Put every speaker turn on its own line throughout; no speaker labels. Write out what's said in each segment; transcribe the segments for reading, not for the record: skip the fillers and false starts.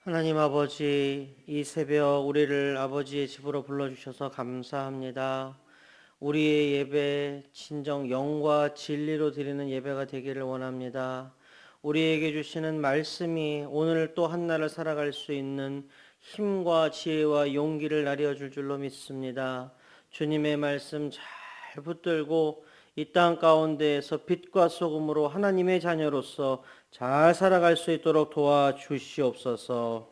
하나님 아버지, 이 새벽 우리를 아버지의 집으로 불러주셔서 감사합니다. 우리의 예배, 진정 영과 진리로 드리는 예배가 되기를 원합니다. 우리에게 주시는 말씀이 오늘 또 한 날을 살아갈 수 있는 힘과 지혜와 용기를 나뉘어줄 줄로 믿습니다. 주님의 말씀 잘 붙들고 이 땅 가운데에서 빛과 소금으로 하나님의 자녀로서 잘 살아갈 수 있도록 도와주시옵소서.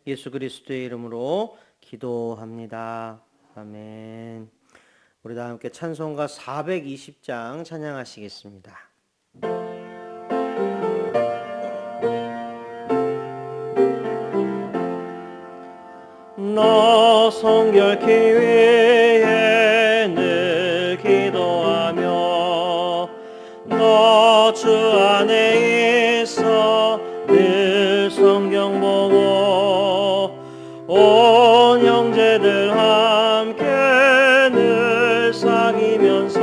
예수 그리스도의 이름으로 기도합니다. 아멘. 우리 다 함께 찬송가 420장 찬양하시겠습니다. 너 성결케 위해 늘 기도하며 너 주 안에 있어 늘 성경 보고 온 형제들 함께 늘 사귀면서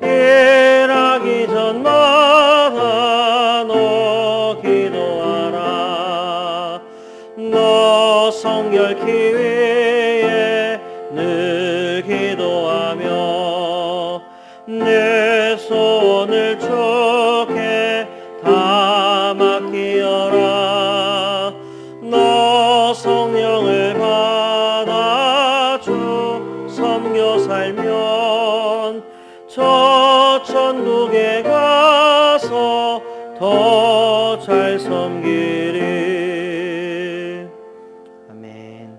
일하기 전마다 너 기도하라. 너 성결케 위해 늘 기도하며 내 소원을 주께 다 맡기어라. 너 성령을 받아 주 섬겨 살면 저 천국에 가서 더 잘 섬기리. 아멘.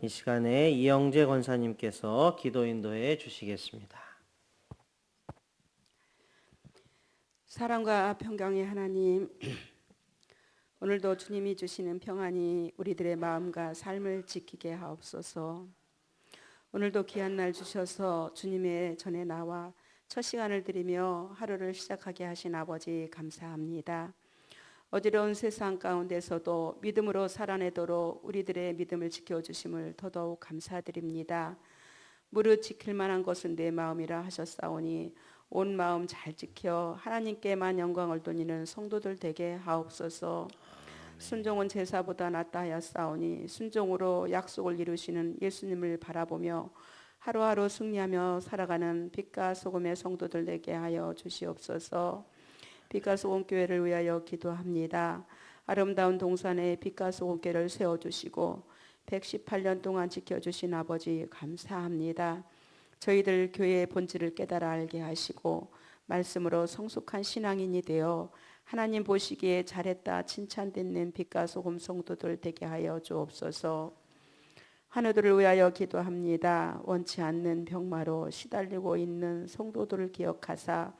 이 시간에 이영재 권사님께서 기도 인도해 주시겠습니다.
사랑과 평강의 하나님, 오늘도 주님이 주시는 평안이 우리들의 마음과 삶을 지키게 하옵소서. 오늘도 귀한 날 주셔서 주님의 전에 나와 첫 시간을 드리며 하루를 시작하게 하신 아버지 감사합니다. 어지러운 세상 가운데서도 믿음으로 살아내도록 우리들의 믿음을 지켜주심을 더더욱 감사드립니다. 무릇 지킬 만한 것은 내 마음이라 하셨사오니 온 마음 잘 지켜 하나님께만 영광을 돌리는 성도들 되게 하옵소서. 순종은 제사보다 낫다 하였사오니 순종으로 약속을 이루시는 예수님을 바라보며 하루하루 승리하며 살아가는 빛과 소금의 성도들 되게 하여 주시옵소서. 빛과 소금 교회를 위하여 기도합니다. 아름다운 동산에 빛과 소금 교회를 세워주시고 118년 동안 지켜주신 아버지 감사합니다. 저희들 교회의 본질을 깨달아 알게 하시고 말씀으로 성숙한 신앙인이 되어 하나님 보시기에 잘했다 칭찬받는 빛과 소금 성도들 되게 하여 주옵소서. 하늘들을 위하여 기도합니다. 원치 않는 병마로 시달리고 있는 성도들을 기억하사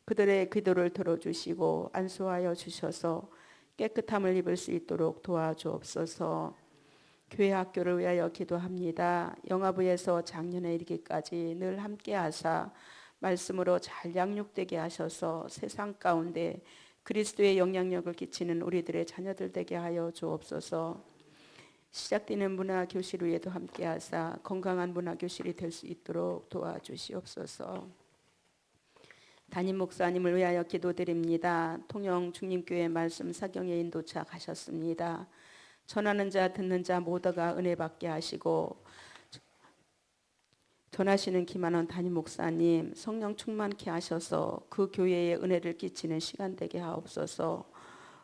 그들의 기도를 들어주시고 안수하여 주셔서 깨끗함을 입을 수 있도록 도와주옵소서. 교회 학교를 위하여 기도합니다. 영아부에서 작년에 이르기까지 늘 함께 하사 말씀으로 잘 양육되게 하셔서 세상 가운데 그리스도의 영향력을 끼치는 우리들의 자녀들 되게 하여 주옵소서. 시작되는 문화교실 위에도 함께 하사 건강한 문화교실이 될 수 있도록 도와주시옵소서. 담임 목사님을 위하여 기도드립니다. 통영 중림교회 말씀 사경에 인도착하셨습니다. 전하는 자 듣는 자 모두가 은혜 받게 하시고 전하시는 김한원 담임 목사님 성령 충만케 하셔서 그 교회에 은혜를 끼치는 시간 되게 하옵소서.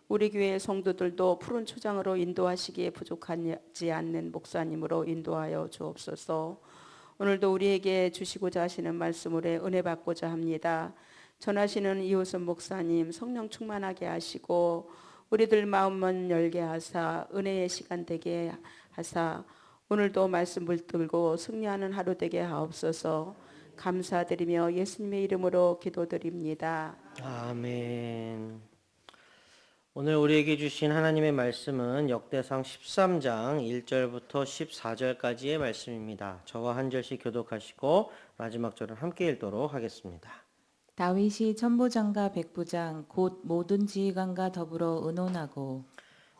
우리 교회의 성도들도 푸른 초장으로 인도하시기에 부족하지 않는 목사님으로 인도하여 주옵소서. 오늘도 우리에게 주시고자 하시는 말씀으로 은혜 받고자 합니다. 전하시는 이호선 목사님 성령 충만하게 하시고 우리들 마음만 열게 하사 은혜의 시간 되게 하사 오늘도 말씀 붙들고 승리하는 하루 되게 하옵소서. 감사드리며 예수님의 이름으로 기도드립니다.
아멘. 오늘 우리에게 주신 하나님의 말씀은 역대상 13장 1절부터 14절까지의 말씀입니다. 저와 한 절씩 교독하시고 마지막 절은 함께 읽도록 하겠습니다.
다윗이 천부장과 백부장 곧 모든 지휘관과 더불어 의논하고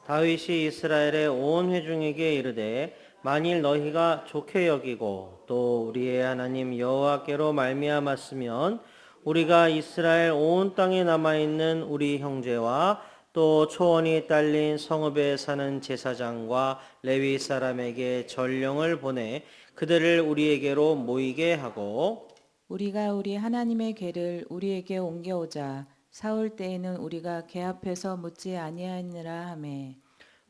다윗이 이스라엘의 온 회중에게 이르되 만일 너희가 좋게 여기고 또 우리의 하나님 여호와께로 말미암았으면 우리가 이스라엘 온 땅에 남아 있는 우리 형제와 또 초원이 딸린 성읍에 사는 제사장과 레위 사람에게 전령을 보내 그들을 우리에게로 모이게 하고
우리가 우리 하나님의 궤를 우리에게 옮겨오자. 사울 때에는 우리가 궤 앞에서 묻지 아니하니라 하매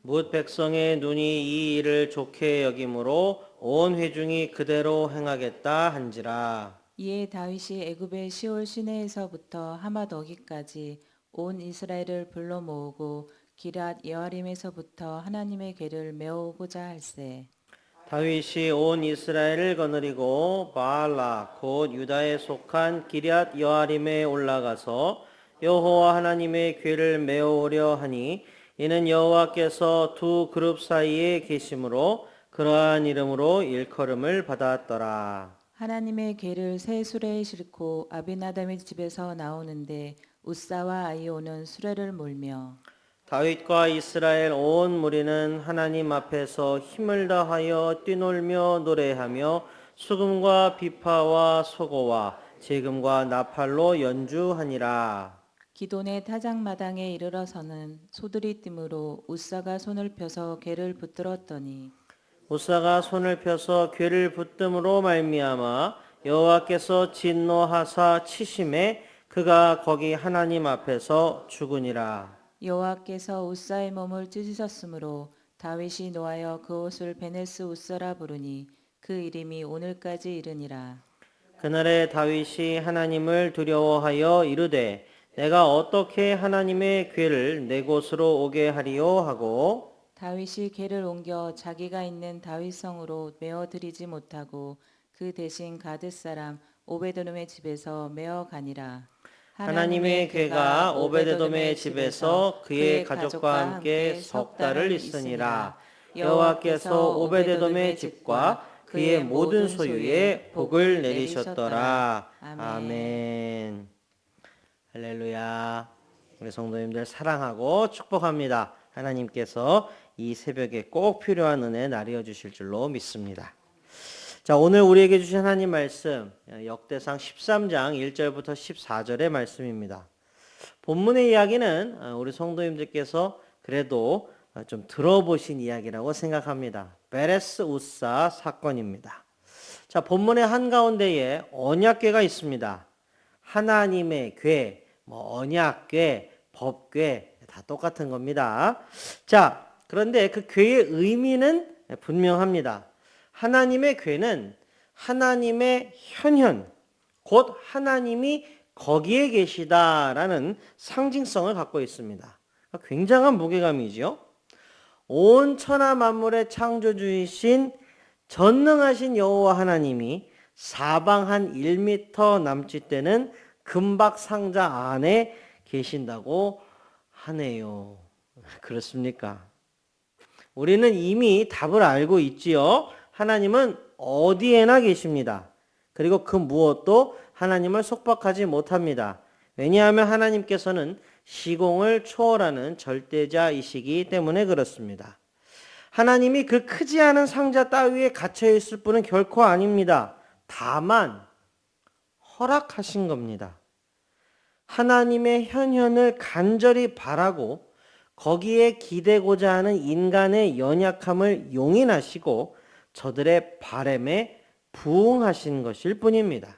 뭇 백성의 눈이 이 일을 좋게 여김으로 온 회중이 그대로 행하겠다 한지라.
이에 다윗이 애굽의 시올 시내에서부터 하맛 어기까지 온 이스라엘을 불러 모으고 기럇 여아림에서부터 하나님의 궤를 메어오고자 할세.
다윗이 온 이스라엘을 거느리고 바알라 곧 유다에 속한 기럇 여아림에 올라가서 여호와 하나님의 궤를 메어오려 하니 이는 여호와께서 두 그룹 사이에 계심으로 그러한 이름으로 일컬음을 받았더라.
하나님의 궤를 새 수레에 싣고 아비나답의 집에서 나오는데 우사와 아이오는 수레를 몰며
다윗과 이스라엘 온 무리는 하나님 앞에서 힘을 다하여 뛰놀며 노래하며 수금과 비파와 소고와 제금과 나팔로 연주하니라.
기돈의 타작마당에 이르러서는 소들이 띠므로 우사가 손을 펴서 궤를 붙들었더니
우사가 손을 펴서 궤를 붙듦으로 말미암아 여호와께서 진노하사 치심에 그가 거기 하나님 앞에서 죽으니라.
여호와께서 우사의 몸을 찢으셨으므로 다윗이 노하여 그 옷을 베네스 우사라 부르니 그 이름이 오늘까지 이르니라.
그날에 다윗이 하나님을 두려워하여 이르되 내가 어떻게 하나님의 궤를 내 곳으로 오게 하리요 하고
다윗이 궤를 옮겨 자기가 있는 다윗성으로 메어 드리지 못하고 그 대신 가드 사람 오베드돔의 집에서 메어 가니라.
하나님의 궤가 오베데돔의 집에서 그의 가족과 함께 석 달을 있으니라. 여호와께서 오베데돔의 집과 그의 모든 소유에 복을 내리셨더라. 아멘. 할렐루야. 우리 성도님들 사랑하고 축복합니다. 하나님께서 이 새벽에 꼭 필요한 은혜 나뉘어 주실 줄로 믿습니다. 자, 오늘 우리에게 주신 하나님 말씀 역대상 13장 1절부터 14절의 말씀입니다. 본문의 이야기는 우리 성도님들께서 그래도 좀 들어보신 이야기라고 생각합니다. 베레스 우사 사건입니다. 자, 본문의 한가운데에 언약궤가 있습니다. 하나님의 궤, 언약궤, 법궤 다 똑같은 겁니다. 자, 그런데 그 궤의 의미는 분명합니다. 하나님의 궤는 하나님의 현현, 곧 하나님이 거기에 계시다라는 상징성을 갖고 있습니다. 굉장한 무게감이죠. 온 천하 만물의 창조주이신 전능하신 여호와 하나님이 사방 한 1m 남짓되는 금박 상자 안에 계신다고 하네요. 그렇습니까? 우리는 이미 답을 알고 있지요. 하나님은 어디에나 계십니다. 그리고 그 무엇도 하나님을 속박하지 못합니다. 왜냐하면 하나님께서는 시공을 초월하는 절대자이시기 때문에 그렇습니다. 하나님이 그 크지 않은 상자 따위에 갇혀 있을 분은 결코 아닙니다. 다만 허락하신 겁니다. 하나님의 현현을 간절히 바라고 거기에 기대고자 하는 인간의 연약함을 용인하시고 저들의 바램에 부응하신 것일 뿐입니다.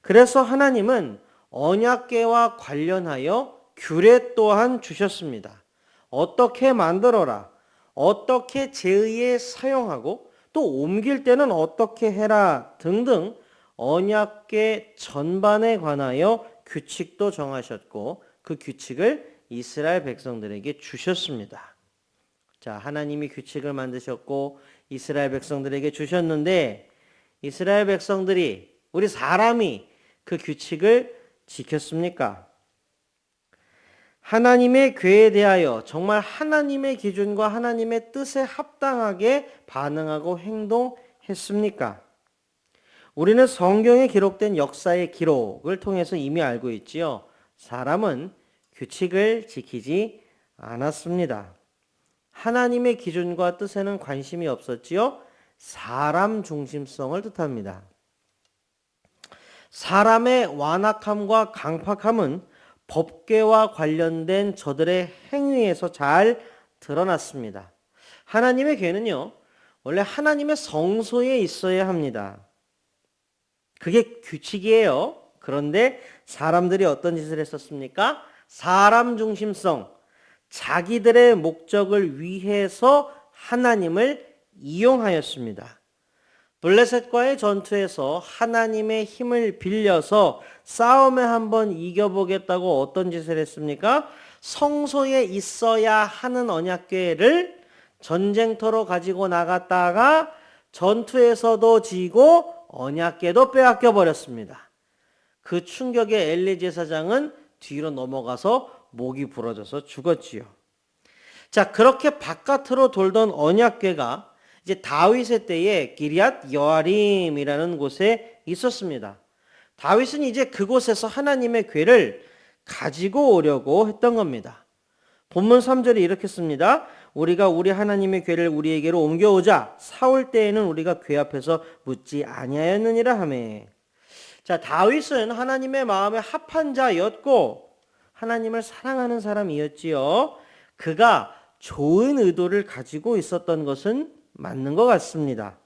그래서 하나님은 언약궤와 관련하여 규례 또한 주셨습니다. 어떻게 만들어라, 어떻게 제의에 사용하고 또 옮길 때는 어떻게 해라 등등 언약궤 전반에 관하여 규칙도 정하셨고 그 규칙을 이스라엘 백성들에게 주셨습니다. 자, 하나님이 규칙을 만드셨고 이스라엘 백성들에게 주셨는데 이스라엘 백성들이 우리 사람이 그 규칙을 지켰습니까? 하나님의 궤에 대하여 정말 하나님의 기준과 하나님의 뜻에 합당하게 반응하고 행동했습니까? 우리는 성경에 기록된 역사의 기록을 통해서 이미 알고 있지요. 사람은 규칙을 지키지 않았습니다. 하나님의 기준과 뜻에는 관심이 없었지요. 사람 중심성을 뜻합니다. 사람의 완악함과 강팍함은 법궤와 관련된 저들의 행위에서 잘 드러났습니다. 하나님의 궤는요, 원래 하나님의 성소에 있어야 합니다. 그게 규칙이에요. 그런데 사람들이 어떤 짓을 했었습니까? 사람 중심성, 자기들의 목적을 위해서 하나님을 이용하였습니다. 블레셋과의 전투에서 하나님의 힘을 빌려서 싸움에 한번 이겨보겠다고 어떤 짓을 했습니까? 성소에 있어야 하는 언약궤를 전쟁터로 가지고 나갔다가 전투에서도 지고 언약궤도 빼앗겨 버렸습니다. 그 충격에 엘리 제사장은 뒤로 넘어가서 목이 부러져서 죽었지요. 자, 그렇게 바깥으로 돌던 언약궤가 이제 다윗의 때에 기럇 여아림이라는 곳에 있었습니다. 다윗은 이제 그곳에서 하나님의 궤를 가지고 오려고 했던 겁니다. 본문 3절이 이렇게 씁니다. 우리가 우리 하나님의 궤를 우리에게로 옮겨오자 사울 때에는 우리가 궤 앞에서 묻지 아니하였느니라 하매. 자, 다윗은 하나님의 마음에 합한 자였고 하나님을 사랑하는 사람이었지요. 그가 좋은 의도를 가지고 있었던 것은 맞는 것 같습니다.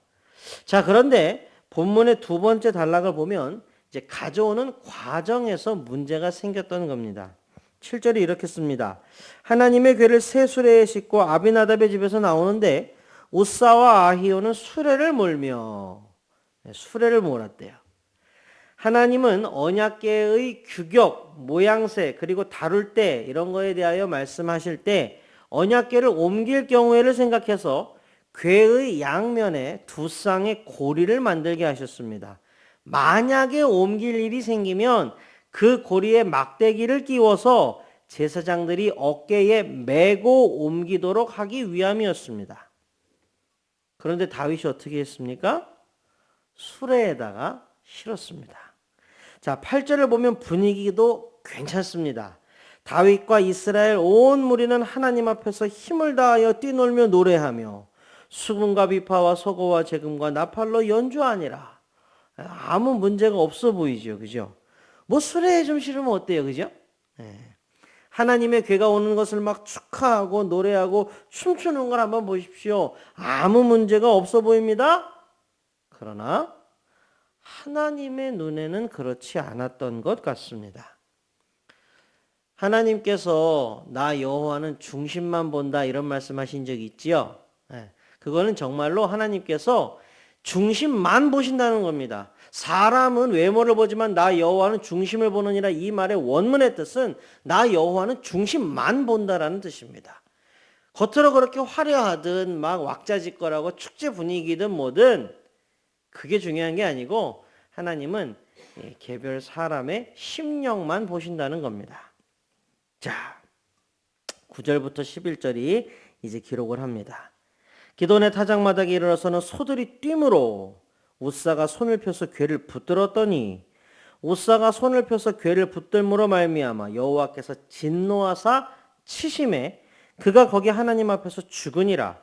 자, 그런데 본문의 두 번째 단락을 보면 이제 가져오는 과정에서 문제가 생겼던 겁니다. 7절이 이렇게 씁니다. 하나님의 궤를 새 수레에 싣고 아비나답의 집에서 나오는데 우사와 아히오는 수레를 몰며, 수레를 몰았대요. 하나님은 언약궤의 규격, 모양새, 그리고 다룰 때 이런 거에 대하여 말씀하실 때 언약궤를 옮길 경우에를 생각해서 궤의 양면에 두 쌍의 고리를 만들게 하셨습니다. 만약에 옮길 일이 생기면 그 고리에 막대기를 끼워서 제사장들이 어깨에 메고 옮기도록 하기 위함이었습니다. 그런데 다윗이 어떻게 했습니까? 수레에다가 실었습니다. 자, 8절을 보면 분위기도 괜찮습니다. 다윗과 이스라엘 온 무리는 하나님 앞에서 힘을 다하여 뛰놀며 노래하며 수금과 비파와 서고와 재금과 나팔로 연주하니라. 아무 문제가 없어 보이죠. 그죠? 뭐 수레에 좀 실으면 어때요? 그죠? 하나님의 궤가 오는 것을 막 축하하고 노래하고 춤추는 걸 한번 보십시오. 아무 문제가 없어 보입니다. 그러나 하나님의 눈에는 그렇지 않았던 것 같습니다. 하나님께서 나 여호와는 중심만 본다 이런 말씀하신 적이 있지요. 그거는 정말로 하나님께서 중심만 보신다는 겁니다. 사람은 외모를 보지만 나 여호와는 중심을 보느니라. 이 말의 원문의 뜻은 나 여호와는 중심만 본다라는 뜻입니다. 겉으로 그렇게 화려하든 막 왁자지껄하고 축제 분위기든 뭐든 그게 중요한 게 아니고 하나님은 개별 사람의 심령만 보신다는 겁니다. 자, 9절부터 11절이 이제 기록을 합니다. 기돈의 타작마당에 이르러서는 소들이 뛰므로 우사가 손을 펴서 궤를 붙들었더니 우사가 손을 펴서 궤를 붙들므로 말미암아 여호와께서 진노하사 치심에 그가 거기 하나님 앞에서 죽으니라.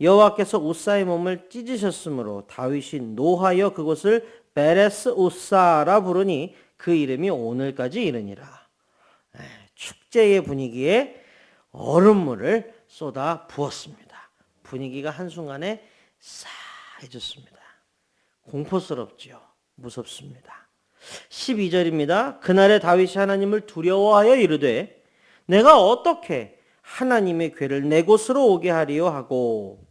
여호와께서 우사의 몸을 찢으셨으므로 다윗이 노하여 그곳을 베레스 우사라 부르니 그 이름이 오늘까지 이르니라. 축제의 분위기에 얼음물을 쏟아 부었습니다. 분위기가 한순간에 싸해졌습니다. 공포스럽지요. 무섭습니다. 12절입니다. 그날에 다윗이 하나님을 두려워하여 이르되 내가 어떻게 하나님의 궤를 내 곳으로 오게 하리요 하고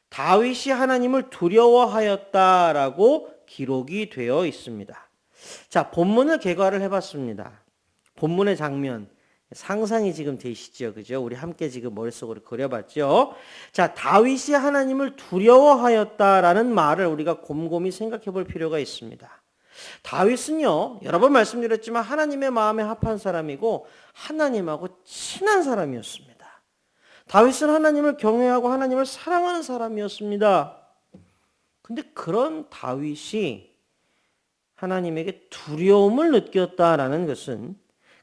다윗이 하나님을 두려워하였다라고 기록이 되어 있습니다. 자, 본문을 개괄을 해봤습니다. 본문의 장면 상상이 지금 되시죠, 그죠? 우리 함께 지금 머릿속으로 그려봤죠. 자, 다윗이 하나님을 두려워하였다라는 말을 우리가 곰곰이 생각해 볼 필요가 있습니다. 다윗은요, 여러 번 말씀드렸지만 하나님의 마음에 합한 사람이고 하나님하고 친한 사람이었습니다. 다윗은 하나님을 경외하고 하나님을 사랑하는 사람이었습니다. 근데 그런 다윗이 하나님에게 두려움을 느꼈다라는 것은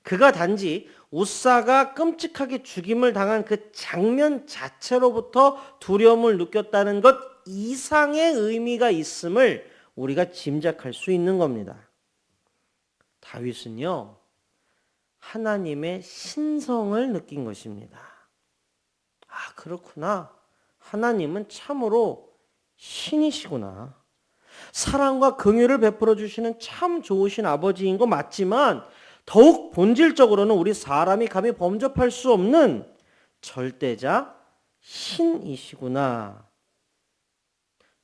그가 단지 우사가 끔찍하게 죽임을 당한 그 장면 자체로부터 두려움을 느꼈다는 것 이상의 의미가 있음을 우리가 짐작할 수 있는 겁니다. 다윗은요, 하나님의 신성을 느낀 것입니다. 아, 그렇구나. 하나님은 참으로 신이시구나. 사랑과 긍휼을 베풀어 주시는 참 좋으신 아버지인 거 맞지만 더욱 본질적으로는 우리 사람이 감히 범접할 수 없는 절대자 신이시구나.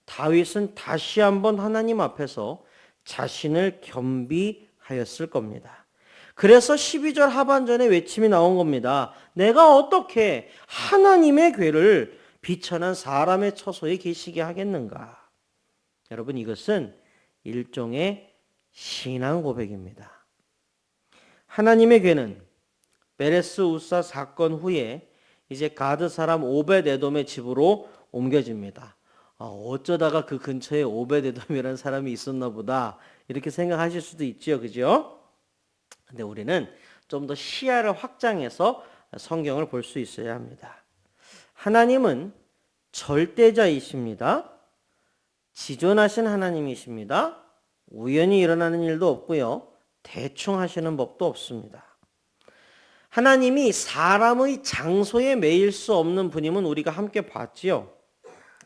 다윗은 다시 한번 하나님 앞에서 자신을 겸비하였을 겁니다. 그래서 12절 하반전에 외침이 나온 겁니다. 내가 어떻게 하나님의 궤를 비천한 사람의 처소에 계시게 하겠는가? 여러분, 이것은 일종의 신앙 고백입니다. 하나님의 궤는 베레스 우사 사건 후에 이제 가드 사람 오벳에돔의 집으로 옮겨집니다. 어쩌다가 그 근처에 오벳에돔이라는 사람이 있었나 보다 이렇게 생각하실 수도 있죠, 그죠? 근데 우리는 좀 더 시야를 확장해서 성경을 볼 수 있어야 합니다. 하나님은 절대자이십니다. 지존하신 하나님이십니다. 우연히 일어나는 일도 없고요. 대충 하시는 법도 없습니다. 하나님이 사람의 장소에 매일 수 없는 분임은 우리가 함께 봤지요.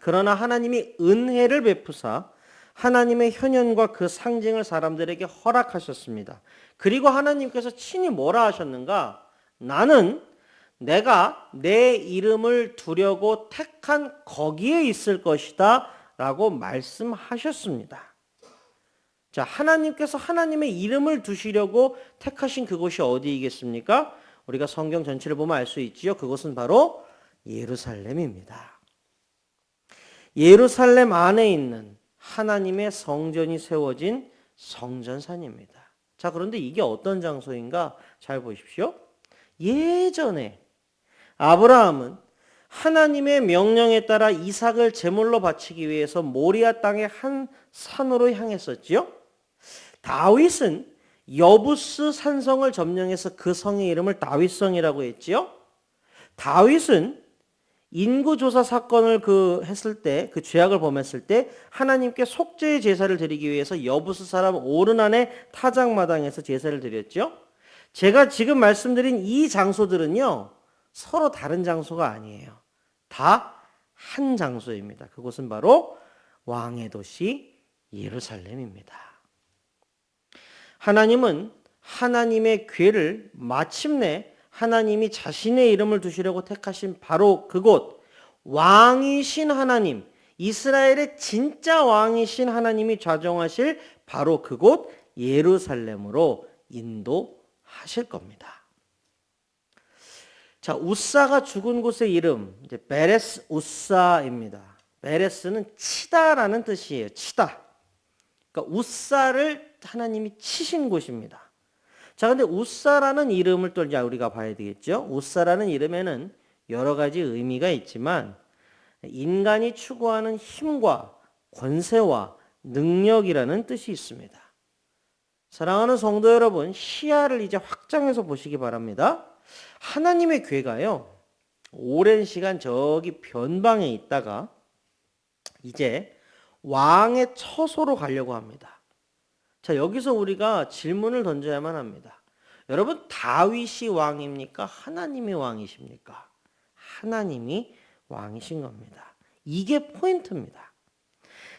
그러나 하나님이 은혜를 베푸사 하나님의 현현과 그 상징을 사람들에게 허락하셨습니다. 그리고 하나님께서 친히 뭐라 하셨는가? 나는 내가 내 이름을 두려고 택한 거기에 있을 것이다 라고 말씀하셨습니다. 자, 하나님께서 하나님의 이름을 두시려고 택하신 그곳이 어디이겠습니까? 우리가 성경 전체를 보면 알 수 있지요. 그것은 바로 예루살렘입니다. 예루살렘 안에 있는 하나님의 성전이 세워진 성전산입니다. 자, 그런데 이게 어떤 장소인가? 잘 보십시오. 예전에 아브라함은 하나님의 명령에 따라 이삭을 제물로 바치기 위해서 모리아 땅의 한 산으로 향했었지요. 다윗은 여부스 산성을 점령해서 그 성의 이름을 다윗성이라고 했지요. 다윗은 인구조사 사건을 했을 때, 그 죄악을 범했을 때 하나님께 속죄의 제사를 드리기 위해서 여부스 사람 오르난의 타작마당에서 제사를 드렸죠. 제가 지금 말씀드린 이 장소들은요, 서로 다른 장소가 아니에요. 다 한 장소입니다. 그곳은 바로 왕의 도시 예루살렘입니다. 하나님은 하나님의 궤를 마침내 하나님이 자신의 이름을 두시려고 택하신 바로 그곳, 왕이신 하나님, 이스라엘의 진짜 왕이신 하나님이 좌정하실 바로 그곳 예루살렘으로 인도하실 겁니다. 자, 우사가 죽은 곳의 이름 이제 베레스 우사입니다. 베레스는 치다라는 뜻이에요. 치다. 그러니까 우사를 하나님이 치신 곳입니다. 자, 근데 우사라는 이름을 또 이제 우리가 봐야 되겠죠. 우사라는 이름에는 여러 가지 의미가 있지만 인간이 추구하는 힘과 권세와 능력이라는 뜻이 있습니다. 사랑하는 성도 여러분, 시야를 이제 확장해서 보시기 바랍니다. 하나님의 궤가요, 오랜 시간 저기 변방에 있다가 이제 왕의 처소로 가려고 합니다. 자, 여기서 우리가 질문을 던져야만 합니다. 여러분, 다윗이 왕입니까? 하나님이 왕이십니까? 하나님이 왕이신 겁니다. 이게 포인트입니다.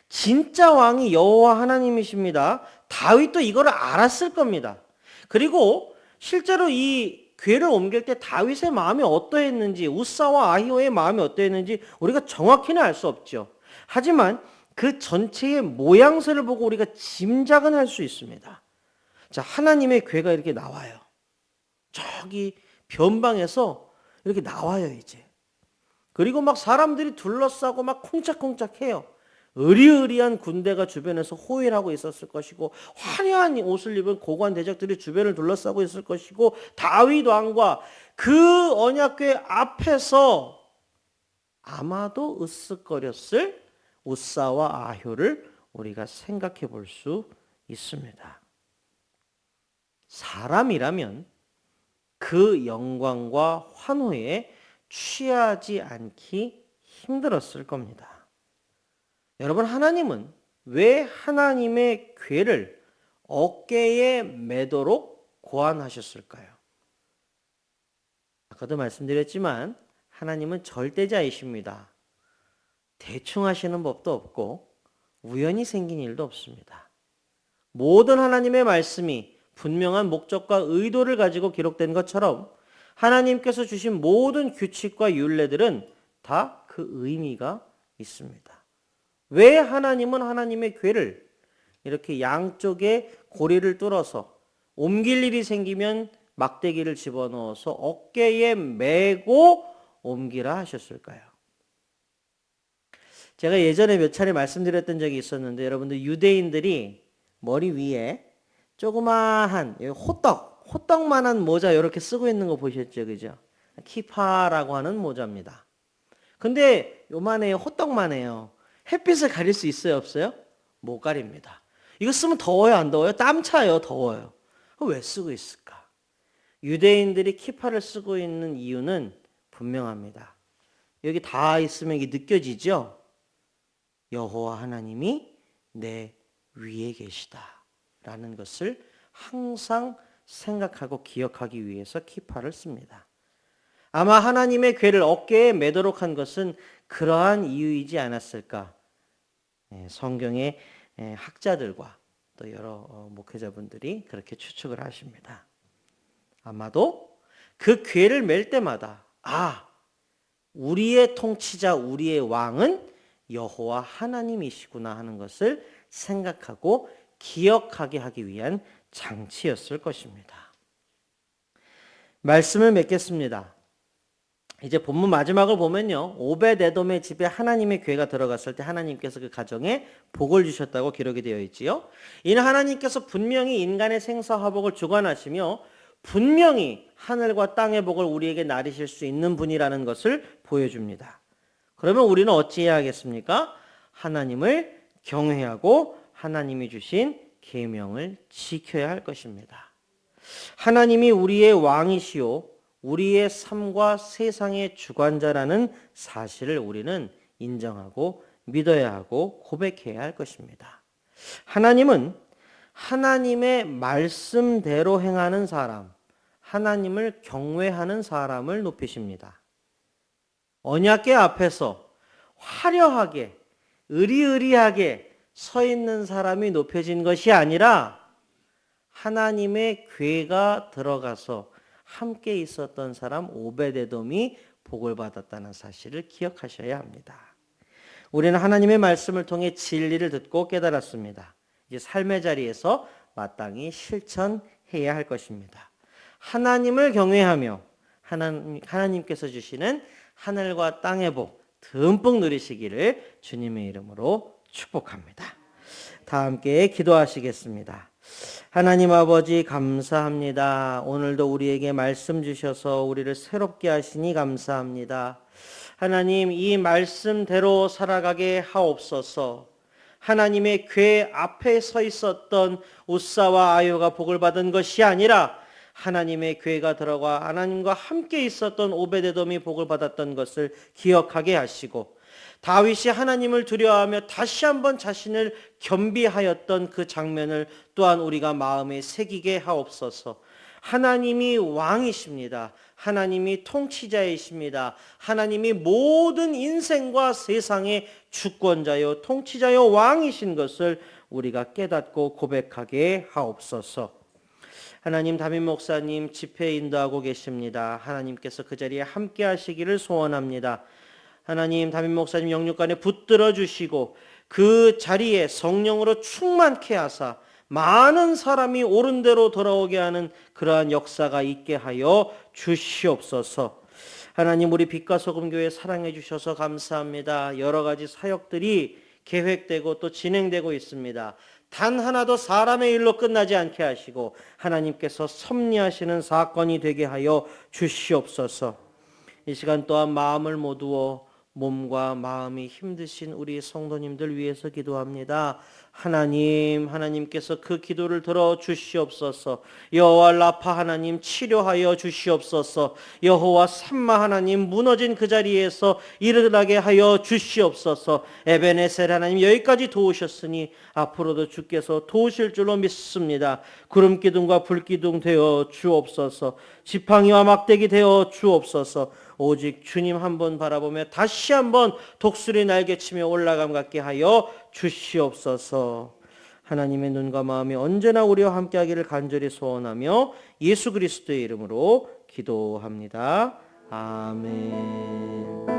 진짜 왕이 여호와 하나님이십니다. 다윗도 이거를 알았을 겁니다. 그리고 실제로 이 궤를 옮길 때 다윗의 마음이 어떠했는지, 우사와 아히오의 마음이 어떠했는지 우리가 정확히는 알 수 없죠. 하지만 그 전체의 모양새를 보고 우리가 짐작은 할 수 있습니다. 자, 하나님의 궤가 이렇게 나와요. 저기 변방에서 이렇게 나와요, 이제. 그리고 막 사람들이 둘러싸고 막 쿵짝쿵짝 해요. 으리으리한 군대가 주변에서 호위하고 있었을 것이고, 화려한 옷을 입은 고관 대적들이 주변을 둘러싸고 있을 것이고, 다윗 왕과 그 언약궤 앞에서 아마도 으쓱거렸을 우사와 아효를 우리가 생각해 볼 수 있습니다. 사람이라면 그 영광과 환호에 취하지 않기 힘들었을 겁니다. 여러분, 하나님은 왜 하나님의 궤를 어깨에 매도록 고안하셨을까요? 아까도 말씀드렸지만 하나님은 절대자이십니다. 대충 하시는 법도 없고 우연히 생긴 일도 없습니다. 모든 하나님의 말씀이 분명한 목적과 의도를 가지고 기록된 것처럼 하나님께서 주신 모든 규칙과 율례들은 다 그 의미가 있습니다. 왜 하나님은 하나님의 궤를 이렇게 양쪽에 고리를 뚫어서 옮길 일이 생기면 막대기를 집어넣어서 어깨에 메고 옮기라 하셨을까요? 제가 예전에 몇 차례 말씀드렸던 적이 있었는데 여러분들 유대인들이 머리 위에 조그마한 호떡만한 모자 이렇게 쓰고 있는 거 보셨죠? 그죠? 키파라고 하는 모자입니다. 근데 요만해요. 호떡만해요. 햇빛을 가릴 수 있어요? 없어요? 못 가립니다. 이거 쓰면 더워요? 안 더워요? 땀 차요? 더워요? 왜 쓰고 있을까? 유대인들이 키파를 쓰고 있는 이유는 분명합니다. 여기 다 있으면 이게 느껴지죠? 여호와 하나님이 내 위에 계시다 라는 것을 항상 생각하고 기억하기 위해서 키파를 씁니다. 아마 하나님의 궤를 어깨에 매도록 한 것은 그러한 이유이지 않았을까. 성경의 학자들과 또 여러 목회자분들이 그렇게 추측을 하십니다. 아마도 그 궤를 맬 때마다 우리의 통치자, 우리의 왕은 여호와 하나님이시구나 하는 것을 생각하고 기억하게 하기 위한 장치였을 것입니다. 말씀을 맺겠습니다. 이제 본문 마지막을 보면요. 오벳에돔의 집에 하나님의 궤가 들어갔을 때 하나님께서 그 가정에 복을 주셨다고 기록이 되어 있지요. 이는 하나님께서 분명히 인간의 생사화복을 주관하시며 분명히 하늘과 땅의 복을 우리에게 나리실 수 있는 분이라는 것을 보여줍니다. 그러면 우리는 어찌해야 하겠습니까? 하나님을 경외하고 하나님이 주신 계명을 지켜야 할 것입니다. 하나님이 우리의 왕이시오 우리의 삶과 세상의 주관자라는 사실을 우리는 인정하고 믿어야 하고 고백해야 할 것입니다. 하나님은 하나님의 말씀대로 행하는 사람, 하나님을 경외하는 사람을 높이십니다. 언약궤 앞에서 화려하게, 의리의리하게 서 있는 사람이 높여진 것이 아니라 하나님의 궤가 들어가서 함께 있었던 사람 오벳에돔이 복을 받았다는 사실을 기억하셔야 합니다. 우리는 하나님의 말씀을 통해 진리를 듣고 깨달았습니다. 이제 삶의 자리에서 마땅히 실천해야 할 것입니다. 하나님을 경외하며 하나님께서 주시는 하늘과 땅의 복 듬뿍 누리시기를 주님의 이름으로 축복합니다. 다 함께 기도하시겠습니다. 하나님 아버지 감사합니다. 오늘도 우리에게 말씀 주셔서 우리를 새롭게 하시니 감사합니다. 하나님 이 말씀대로 살아가게 하옵소서. 하나님의 궤 앞에 서 있었던 웃사와 아요가 복을 받은 것이 아니라 하나님의 궤가 들어가 하나님과 함께 있었던 오벳에돔이 복을 받았던 것을 기억하게 하시고 다윗이 하나님을 두려워하며 다시 한번 자신을 겸비하였던 그 장면을 또한 우리가 마음에 새기게 하옵소서. 하나님이 왕이십니다. 하나님이 통치자이십니다. 하나님이 모든 인생과 세상의 주권자요 통치자요 왕이신 것을 우리가 깨닫고 고백하게 하옵소서. 하나님 담임 목사님 집회 인도하고 계십니다. 하나님께서 그 자리에 함께 하시기를 소원합니다. 하나님 담임 목사님 영육간에 붙들어 주시고 그 자리에 성령으로 충만케 하사 많은 사람이 옳은 대로 돌아오게 하는 그러한 역사가 있게 하여 주시옵소서. 하나님 우리 빛과 소금 교회 사랑해 주셔서 감사합니다. 여러 가지 사역들이 계획되고 또 진행되고 있습니다. 단 하나도 사람의 일로 끝나지 않게 하시고 하나님께서 섭리하시는 사건이 되게 하여 주시옵소서. 이 시간 또한 마음을 모두어 몸과 마음이 힘드신 우리 성도님들 위해서 기도합니다. 하나님께서 그 기도를 들어 주시옵소서. 여호와 라파 하나님 치료하여 주시옵소서. 여호와 삼마 하나님 무너진 그 자리에서 일어나게 하여 주시옵소서. 에베네셀 하나님 여기까지 도우셨으니 앞으로도 주께서 도우실 줄로 믿습니다. 구름 기둥과 불 기둥 되어 주옵소서. 지팡이와 막대기 되어 주옵소서. 오직 주님 한 번 바라보며 다시 한번 독수리 날개치며 올라감 갖게 하여 주시옵소서. 하나님의 눈과 마음이 언제나 우리와 함께하기를 간절히 소원하며 예수 그리스도의 이름으로 기도합니다. 아멘.